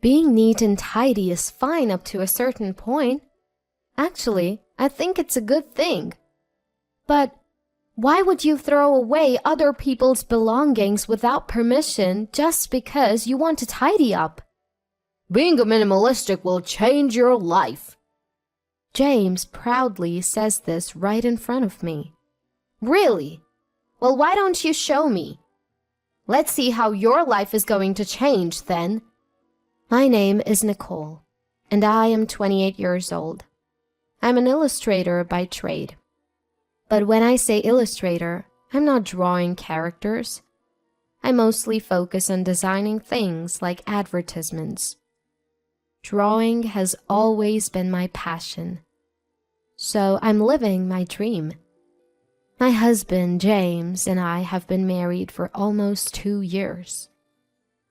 Being neat and tidy is fine up to a certain point. Actually, I think it's a good thing. But why would you throw away other people's belongings without permission just because you want to tidy up? Being a minimalistic will change your life. James proudly says this right in front of me. Really? Well, why don't you show me? Let's see how your life is going to change then. My name is Nicole, and I am 28 years old. I'm an illustrator by trade. But when I say illustrator, I'm not drawing characters. I mostly focus on designing things like advertisements. Drawing has always been my passion. So I'm living my dream. My husband, James, and I have been married for almost 2 years.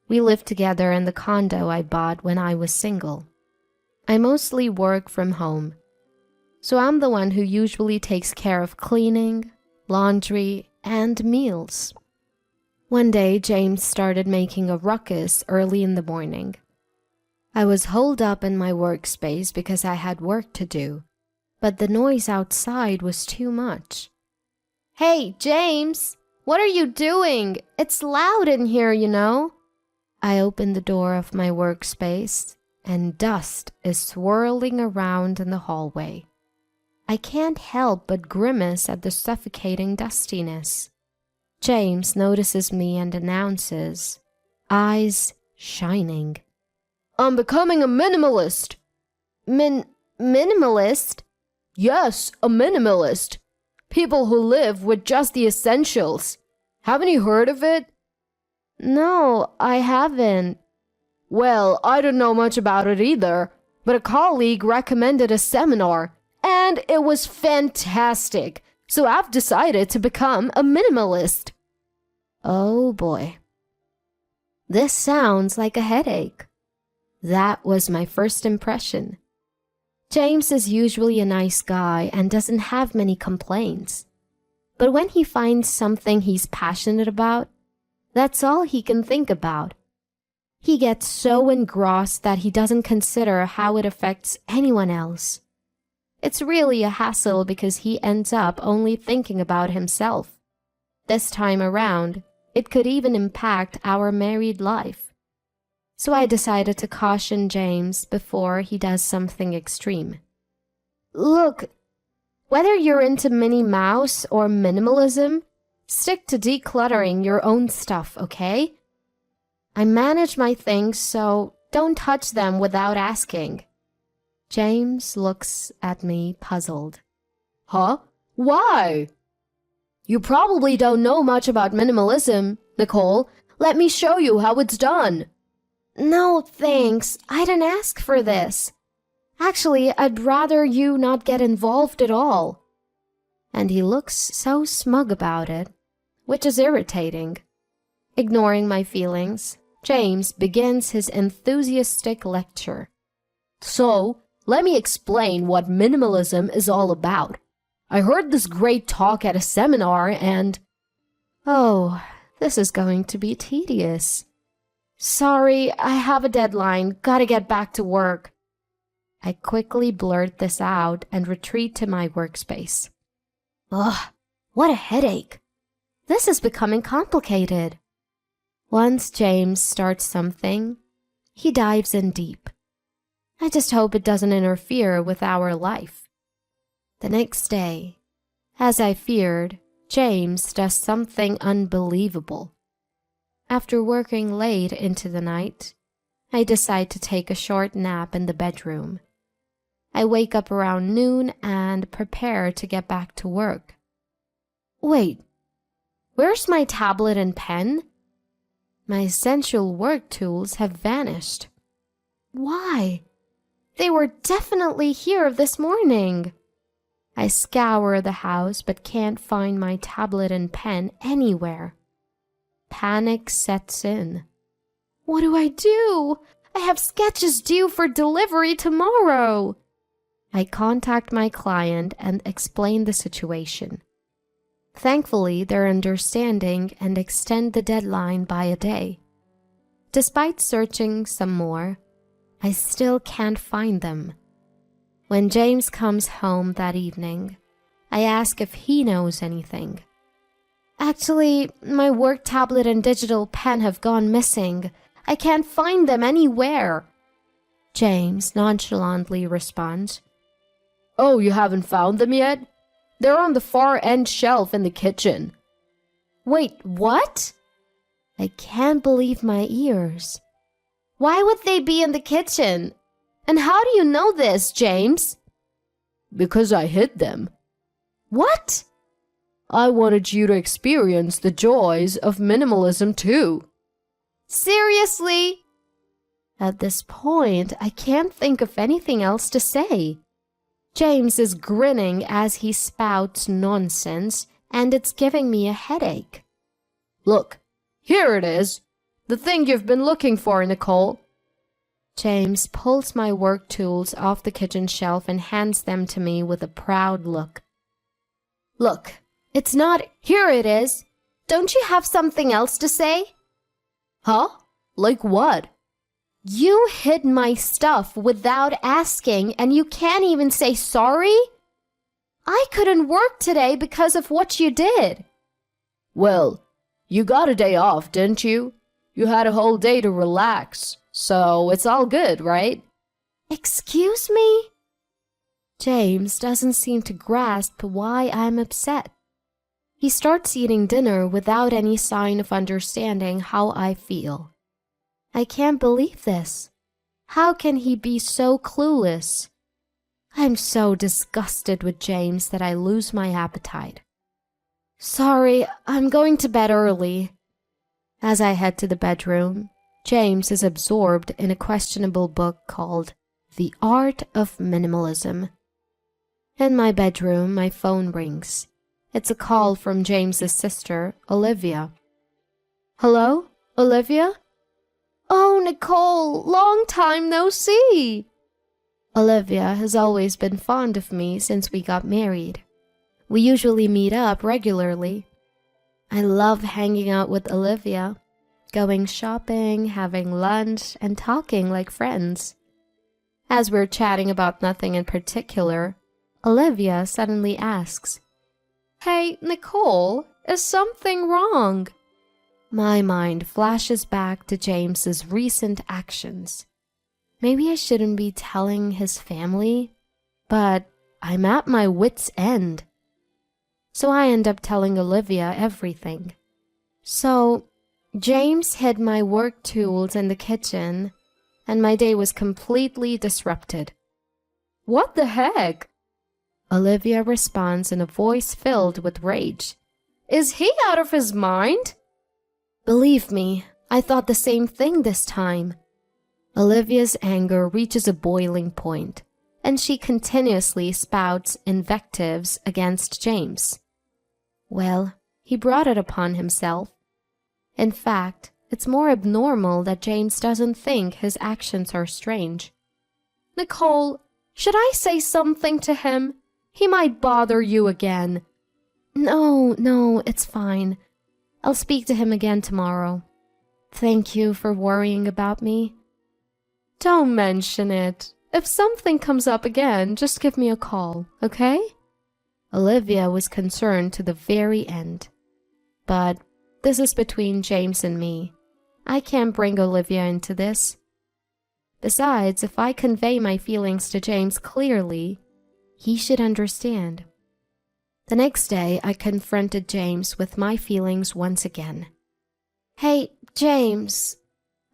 We live together in the condo I bought when I was single. I mostly work from home, so I'm the one who usually takes care of cleaning, laundry, and meals. One day, James started making a ruckus early in the morning. I was holed up in my workspace because I had work to do, but the noise outside was too much. Hey, James, what are you doing? It's loud in here, you know. I open the door of my workspace, and dust is swirling around in the hallway. I can't help but grimace at the suffocating dustiness. James notices me and announces, eyes shining. I'm becoming a minimalist. Minimalist? Yes, a minimalist. People who live with just the essentials. Haven't you heard of it? No, I haven't. Well, I don't know much about it either, but a colleague recommended a seminar, and it was fantastic. So I've decided to become a minimalist. Oh boy. This sounds like a headache. That was my first impression. James is usually a nice guy and doesn't have many complaints. But when he finds something he's passionate about, that's all he can think about. He gets so engrossed that he doesn't consider how it affects anyone else. It's really a hassle because he ends up only thinking about himself. This time around, it could even impact our married life. So I decided to caution James before he does something extreme. Look, whether you're into Minnie Mouse or minimalism, stick to decluttering your own stuff, okay? I manage my things, so don't touch them without asking. James looks at me puzzled. Huh? Why? You probably don't know much about minimalism, Nicole. Let me show you how it's done. No, thanks. I didn't ask for this. Actually, I'd rather you not get involved at all. And he looks so smug about it, which is irritating. Ignoring my feelings, James begins his enthusiastic lecture. So, let me explain what minimalism is all about. I heard this great talk at a seminar and... Oh, this is going to be tedious. Sorry, I have a deadline. Gotta get back to work. I quickly blurt this out and retreat to my workspace. Ugh, what a headache. This is becoming complicated. Once James starts something, he dives in deep. I just hope it doesn't interfere with our life. The next day, as I feared, James does something unbelievable. After working late into the night, I decide to take a short nap in the bedroom. I wake up around noon and prepare to get back to work. Wait, where's my tablet and pen? My essential work tools have vanished. Why? They were definitely here this morning. I scour the house but can't find my tablet and pen anywhere. Panic sets in. What do I do? I have sketches due for delivery tomorrow. I contact my client and explain the situation. Thankfully, they're understanding and extend the deadline by a day. Despite searching some more, I still can't find them. When James comes home that evening, I ask if he knows anything. Actually, my work tablet and digital pen have gone missing. I can't find them anywhere. James nonchalantly responds, Oh, you haven't found them yet? They're on the far end shelf in the kitchen. Wait, what? I can't believe my ears. Why would they be in the kitchen? And how do you know this, James? Because I hid them. What? I wanted you to experience the joys of minimalism too. Seriously? At this point, I can't think of anything else to say. James is grinning as he spouts nonsense, and it's giving me a headache. Look, here it is. The thing you've been looking for, Nicole. James pulls my work tools off the kitchen shelf and hands them to me with a proud look. Look, it's not... Here it is. Don't you have something else to say? Huh? Like what? You hid my stuff without asking, and you can't even say sorry? I couldn't work today because of what you did. Well, you got a day off, didn't you? You had a whole day to relax, so it's all good, right? Excuse me? James doesn't seem to grasp why I'm upset. He starts eating dinner without any sign of understanding how I feel. I can't believe this. How can he be so clueless? I'm so disgusted with James that I lose my appetite. Sorry, I'm going to bed early. As I head to the bedroom, James is absorbed in a questionable book called The Art of Minimalism. In my bedroom, my phone rings. It's a call from James's sister, Olivia. Hello, Olivia? Oh, Nicole, long time no see. Olivia has always been fond of me since we got married. We usually meet up regularly. I love hanging out with Olivia, going shopping, having lunch, and talking like friends. As we're chatting about nothing in particular, Olivia suddenly asks, Hey, Nicole, is something wrong? My mind flashes back to James's recent actions. Maybe I shouldn't be telling his family, but I'm at my wit's end. So I end up telling Olivia everything. So, James hid my work tools in the kitchen, and my day was completely disrupted. What the heck? Olivia responds in a voice filled with rage. Is he out of his mind? Believe me, I thought the same thing this time. Olivia's anger reaches a boiling point, and she continuously spouts invectives against James. Well, he brought it upon himself. In fact, it's more abnormal that James doesn't think his actions are strange. Nicole, should I say something to him? He might bother you again. No, it's fine. I'll speak to him again tomorrow. Thank you for worrying about me. Don't mention it. If something comes up again, just give me a call, okay? Olivia was concerned to the very end. But this is between James and me. I can't bring Olivia into this. Besides, if I convey my feelings to James clearly, he should understand. The next day, I confronted James with my feelings once again. Hey, James,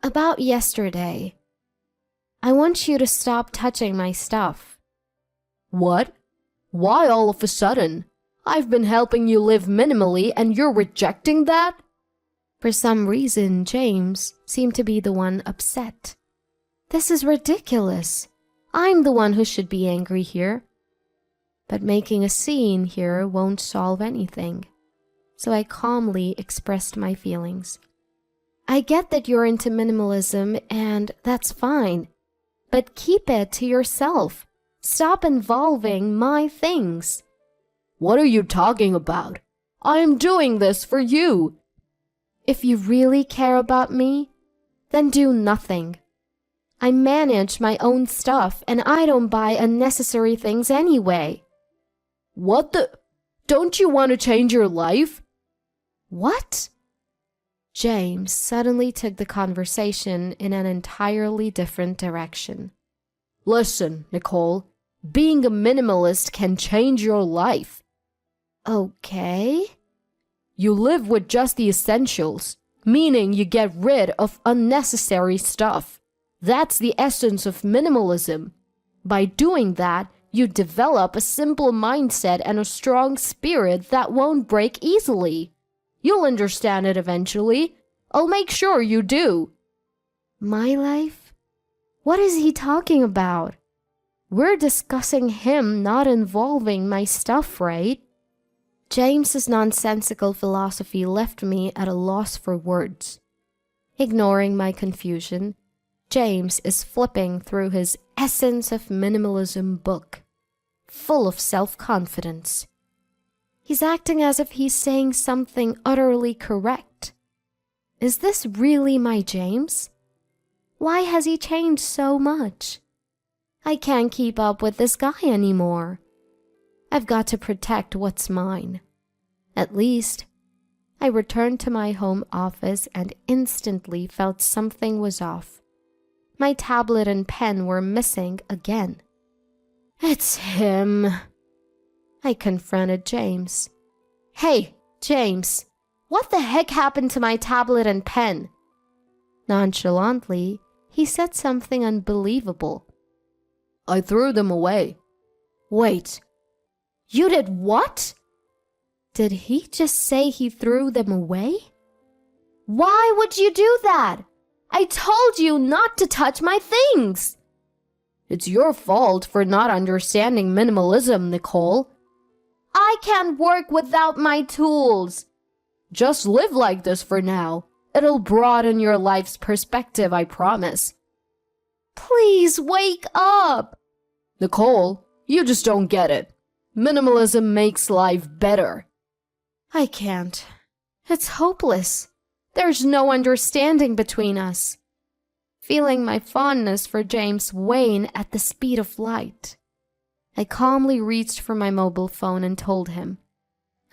about yesterday. I want you to stop touching my stuff. What? Why all of a sudden? I've been helping you live minimally and you're rejecting that? For some reason, James seemed to be the one upset. This is ridiculous. I'm the one who should be angry here. But making a scene here won't solve anything. So I calmly expressed my feelings. I get that you're into minimalism, and that's fine. But keep it to yourself. Stop involving my things. What are you talking about? I am doing this for you. If you really care about me, then do nothing. I manage my own stuff and I don't buy unnecessary things anyway. What the? Don't you want to change your life? What? James suddenly took the conversation in an entirely different direction. Listen, Nicole, being a minimalist can change your life. Okay. You live with just the essentials, meaning you get rid of unnecessary stuff. That's the essence of minimalism. By doing that, you develop a simple mindset and a strong spirit that won't break easily. You'll understand it eventually. I'll make sure you do. My life? What is he talking about? We're discussing him not involving my stuff, right? James's nonsensical philosophy left me at a loss for words. Ignoring my confusion, James is flipping through his Essence of Minimalism book, full of self-confidence. He's acting as if he's saying something utterly correct. Is this really my James? Why has he changed so much? I can't keep up with this guy anymore. I've got to protect what's mine. At least, I returned to my home office and instantly felt something was off. My tablet and pen were missing again. It's him. I confronted James. Hey, James, what the heck happened to my tablet and pen? Nonchalantly, he said something unbelievable. I threw them away. Wait, you did what? Did he just say he threw them away? Why would you do that? I told you not to touch my things. It's your fault for not understanding minimalism, Nicole. I can't work without my tools. Just live like this for now. It'll broaden your life's perspective, I promise. Please wake up. Nicole, you just don't get it. Minimalism makes life better. I can't. It's hopeless. There's no understanding between us. Feeling my fondness for James wane at the speed of light, I calmly reached for my mobile phone and told him,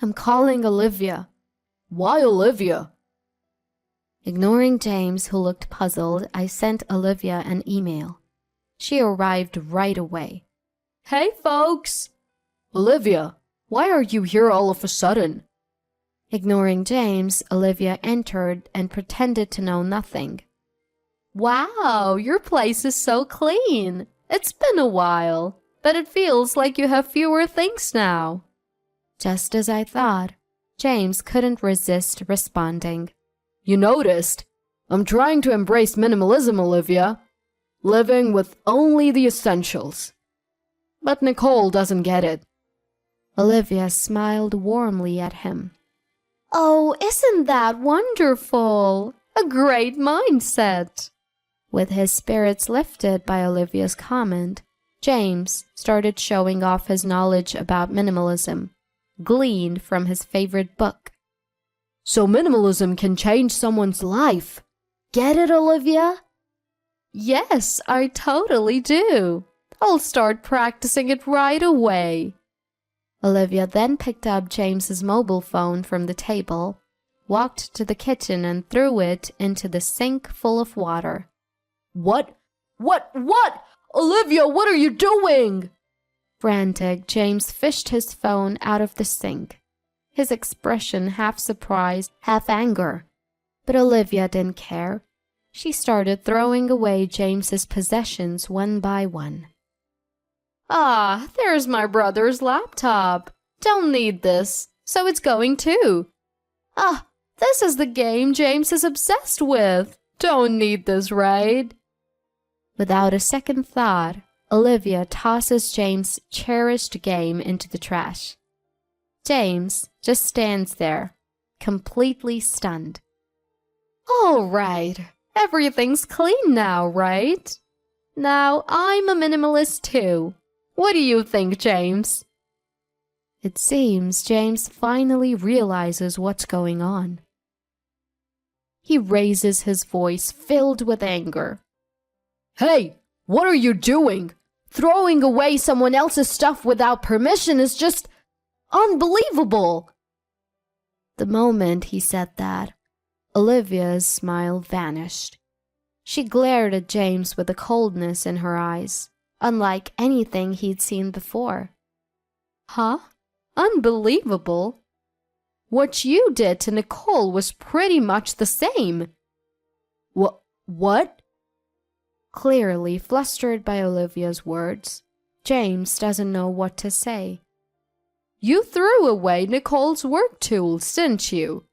I'm calling Olivia. Why Olivia? Ignoring James, who looked puzzled, I sent Olivia an email. She arrived right away. Hey, folks! Olivia, why are you here all of a sudden? Ignoring James, Olivia entered and pretended to know nothing. Wow, your place is so clean. It's been a while, but it feels like you have fewer things now. Just as I thought, James couldn't resist responding. You noticed? I'm trying to embrace minimalism, Olivia. Living with only the essentials. But Nicole doesn't get it. Olivia smiled warmly at him. Oh, isn't that wonderful? A great mindset. With his spirits lifted by Olivia's comment, James started showing off his knowledge about minimalism, gleaned from his favorite book. So minimalism can change someone's life. Get it, Olivia? Yes, I totally do. I'll start practicing it right away. Olivia then picked up James's mobile phone from the table, walked to the kitchen and threw it into the sink full of water. What? Olivia, what are you doing? Frantic, James fished his phone out of the sink, his expression half surprise, half anger. But Olivia didn't care. She started throwing away James's possessions one by one. Ah, there's my brother's laptop. Don't need this, so it's going too. Ah, this is the game James is obsessed with. Don't need this, right? Without a second thought, Olivia tosses James' cherished game into the trash. James just stands there, completely stunned. All right, everything's clean now, right? Now I'm a minimalist too. What do you think, James? It seems James finally realizes what's going on. He raises his voice filled with anger. Hey, what are you doing? Throwing away someone else's stuff without permission is just unbelievable. The moment he said that, Olivia's smile vanished. She glared at James with a coldness in her eyes, unlike anything he'd seen before. Huh? Unbelievable? What you did to Nicole was pretty much the same. What? Clearly flustered by Olivia's words, James doesn't know what to say. You threw away Nicole's work tools, didn't you?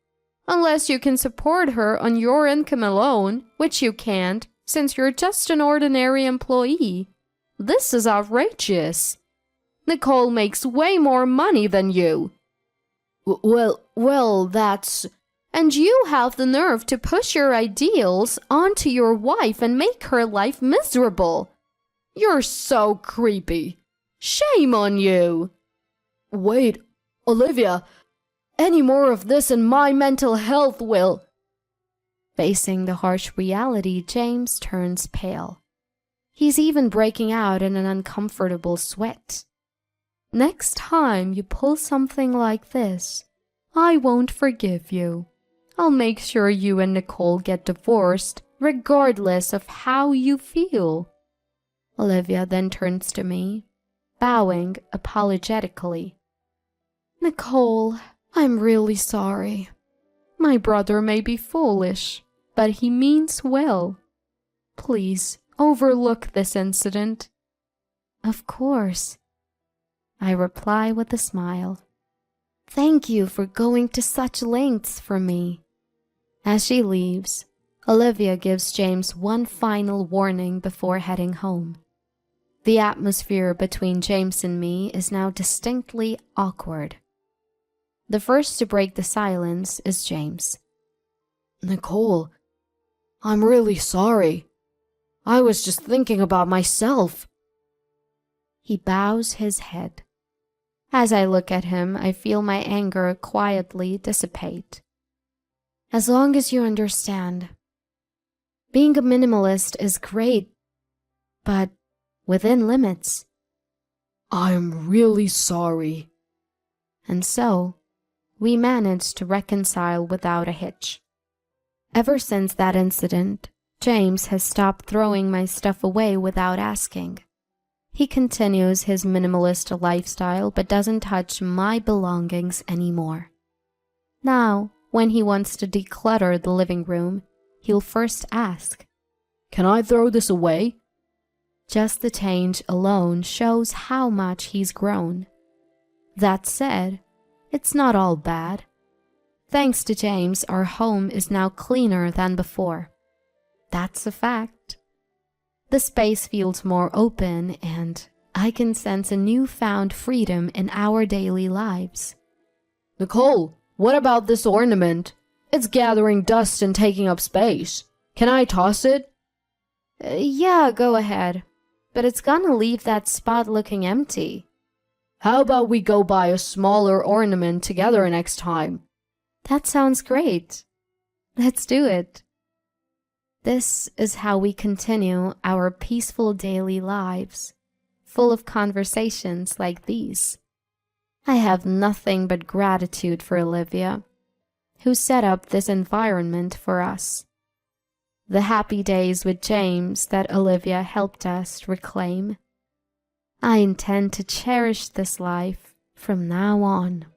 Unless you can support her on your income alone, which you can't, since you're just an ordinary employee. This is outrageous. Nicole makes way more money than you. Well, that's... And you have the nerve to push your ideals onto your wife and make her life miserable. You're so creepy. Shame on you. Wait, Olivia, any more of this and my mental health will... Facing the harsh reality, James turns pale. He's even breaking out in an uncomfortable sweat. Next time you pull something like this, I won't forgive you. I'll make sure you and Nicole get divorced, regardless of how you feel. Olivia then turns to me, bowing apologetically. Nicole, I'm really sorry. My brother may be foolish, but he means well. Please, overlook this incident. Of course, I reply with a smile. Thank you for going to such lengths for me. As she leaves, Olivia gives James one final warning before heading home. The atmosphere between James and me is now distinctly awkward. The first to break the silence is James. Nicole, I'm really sorry. I was just thinking about myself. He bows his head. As I look at him, I feel my anger quietly dissipate. As long as you understand, being a minimalist is great, but within limits. I'm really sorry. And so, we managed to reconcile without a hitch. Ever since that incident, James has stopped throwing my stuff away without asking. He continues his minimalist lifestyle but doesn't touch my belongings anymore. Now, when he wants to declutter the living room, he'll first ask, "Can I throw this away?" Just the change alone shows how much he's grown. That said, it's not all bad. Thanks to James, our home is now cleaner than before. That's a fact. The space feels more open, and I can sense a newfound freedom in our daily lives. Nicole, what about this ornament? It's gathering dust and taking up space. Can I toss it? Yeah, go ahead. But it's gonna leave that spot looking empty. How about we go buy a smaller ornament together next time? That sounds great. Let's do it. This is how we continue our peaceful daily lives, full of conversations like these. I have nothing but gratitude for Olivia, who set up this environment for us. The happy days with James that Olivia helped us reclaim. I intend to cherish this life from now on.